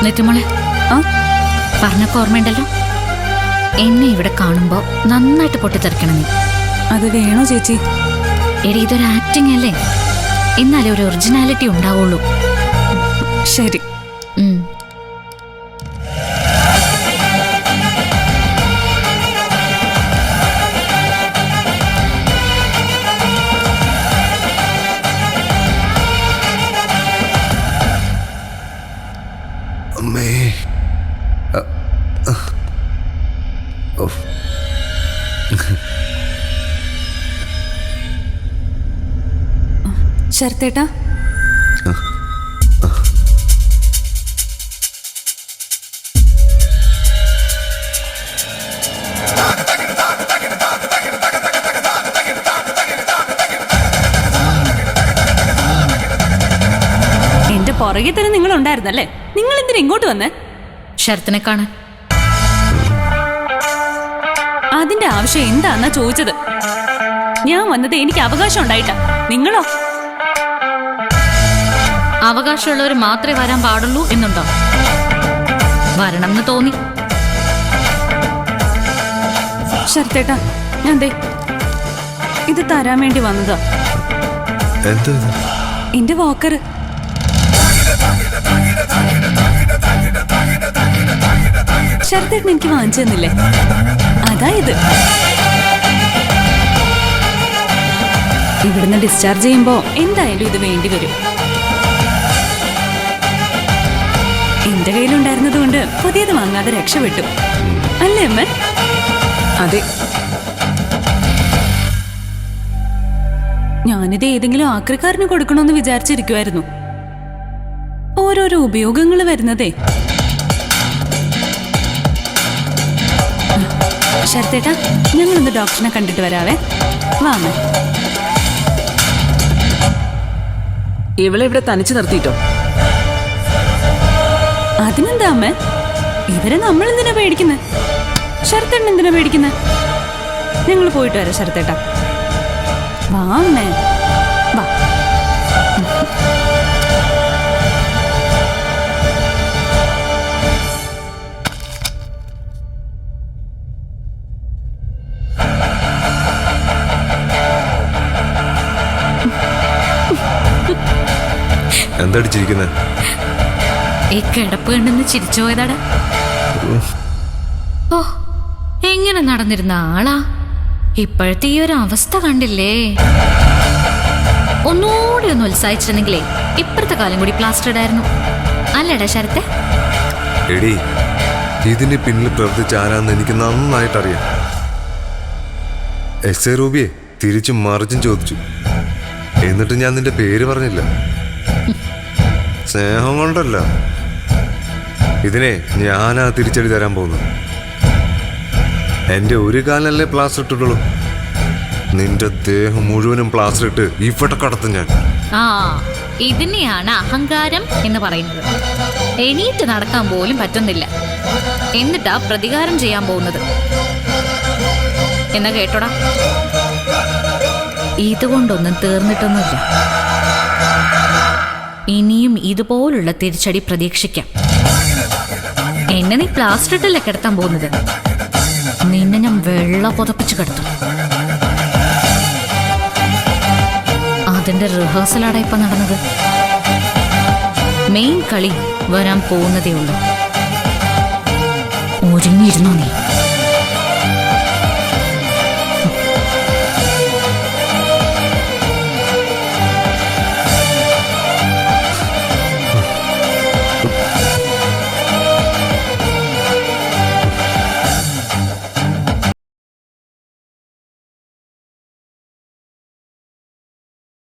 നെറ്റുമോളെ, ആ പറഞ്ഞൊക്കെ ഓർമ്മയുണ്ടല്ലോ? എന്നെ ഇവിടെ കാണുമ്പോ നന്നായിട്ട് പൊട്ടിത്തെറിക്കണം നീ. അത് വേണോ ചേച്ചി? എടി, ഇതൊരു ആക്ടിങ് അല്ലേ? എന്നാലേ ഒരു ഒറിജിനാലിറ്റി ഉണ്ടാവുള്ളൂ. ശരി. അമ്മേ. ശരത്തേട്ടാ, എന്റെ പുറകെ തന്നെ നിങ്ങൾ ഉണ്ടായിരുന്നല്ലേ? നിങ്ങൾ എന്തിനാ ഇങ്ങോട്ട് വന്നേ? ശരത്തിനെ കാണാൻ. അതിന്റെ ആവശ്യം എന്താന്നാ ചോദിച്ചത്. ഞാൻ വന്നത് എനിക്ക് അവകാശം ഉണ്ടായിട്ടാ. നിങ്ങളോ? അവകാശമുള്ളവർ മാത്രമേ വരാൻ പാടുള്ളൂ എന്നുണ്ടോ? വരണം എന്ന് തോന്നി. ശരത്തേട്ടാ, ഞാൻ ദേ ഇത് തരാൻ വേണ്ടി വന്നതാ. എന്താ എന്റെ വാക്കർ. ശരത്തേട്ടൻ എനിക്ക് വാങ്ങിച്ചു തന്നില്ലേ? അതായത് ഇവിടുന്ന് ഡിസ്ചാർജ് ചെയ്യുമ്പോ എന്തായാലും ഇത് വേണ്ടി വരും. എന്റെ കയ്യിലുണ്ടായിരുന്നത് കൊണ്ട് പുതിയത് വാങ്ങാതെ രക്ഷപ്പെട്ടു അല്ലേ അമ്മ? അതെ. ഞാനിത് ഏതെങ്കിലും ആക്രിക്കാരന് കൊടുക്കണമെന്ന് വിചാരിച്ചിരിക്കുമായിരുന്നു. ഓരോരോ ഉപയോഗങ്ങൾ വരുന്നതേ. ശരത്തേട്ടാ, ഞങ്ങളൊന്ന് ഡോക്ടറിനെ കണ്ടിട്ട് വരാവേ. വാമേ. ഇവളെ ഇവിടെ തനിച്ച് നിർത്തിയിട്ടോ? അതിനെന്താ അമ്മ? ഇവരെ നമ്മൾ എന്തിനാ പേടിക്കുന്നത്? ശരത്തേട്ടൻ എന്തിനാ പേടിക്കുന്നത്? ഞങ്ങൾ പോയിട്ട് വരാം ശരത്തേട്ടാ. വാ അമ്മേ, വാ. എന്തടിച്ചിരിക്കുന്നെ? ഈ കിടപ്പ് കണ്ടെന്ന് ചിരിച്ചു പോയതാടാ. ഓ, എങ്ങനെ നടന്നിരുന്ന ആളാ. ഇപ്പോഴത്തെ ഈ ഒരു അവസ്ഥ കണ്ടില്ലേ? ഒന്നുകൂടി ഒന്ന് ഉത്സാഹിച്ചിരുന്നെങ്കിലേ ഇപ്പഴത്തെ കാലം കൂടി പ്ലാസ്റ്റേഡ് ആയിരുന്നു. അല്ലേടാ ശരത്തെ? എടി, ഇതിന് പിന്നിൽ പ്രവർത്തിച്ച ആരാന്ന് എനിക്ക് നന്നായിട്ടറിയാം. എസ് എ റൂബിയെ തിരിച്ചും മറിച്ചും ചോദിച്ചു. എന്നിട്ട് ഞാൻ നിന്റെ പേര് പറഞ്ഞില്ല. സ്നേഹം കൊണ്ടല്ല. ഇതിനെ ഞാനാ തിരിച്ചടി തരാൻ പോകുന്നത്. എന്റെ ഒരു കാലല്ലേ പ്ലാസ്റ്റർ ഇട്ടിട്ടുള്ളൂ. നിന്റെ ദേഹം മുഴുവനും പ്ലാസ്റ്റർ ഇട്ട് ഇവിടെ കടത്തും ഞാൻ. ആ, ഇതിനെയാണ് അഹങ്കാരം എന്ന് പറയുന്നത്. എണീറ്റ് നടക്കാൻ പോലും പറ്റുന്നില്ല, എന്നിട്ടാ പ്രതികാരം ചെയ്യാൻ പോകുന്നത്. എന്നാ കേട്ടോടാ, ഇതുകൊണ്ടൊന്നും തീർന്നിട്ടൊന്നുമില്ല. ഇനിയും ഇതുപോലുള്ള തിരിച്ചടി പ്രതീക്ഷിക്കാം. എന്നെ നീ പ്ലാസ്റ്റർ ഇട്ടല്ലേ കിടത്താൻ പോകുന്നത്? നിന്നെ ഞാൻ വെള്ള പുതപ്പിച്ച് കിടത്തും. അതിന്റെ റിഹേഴ്സലാടാ ഇപ്പൊ നടന്നത്. മെയിൻ കളി വരാൻ പോകുന്നതേ ഉള്ളൂ. ഒരുങ്ങിയിരുന്നോ നീ?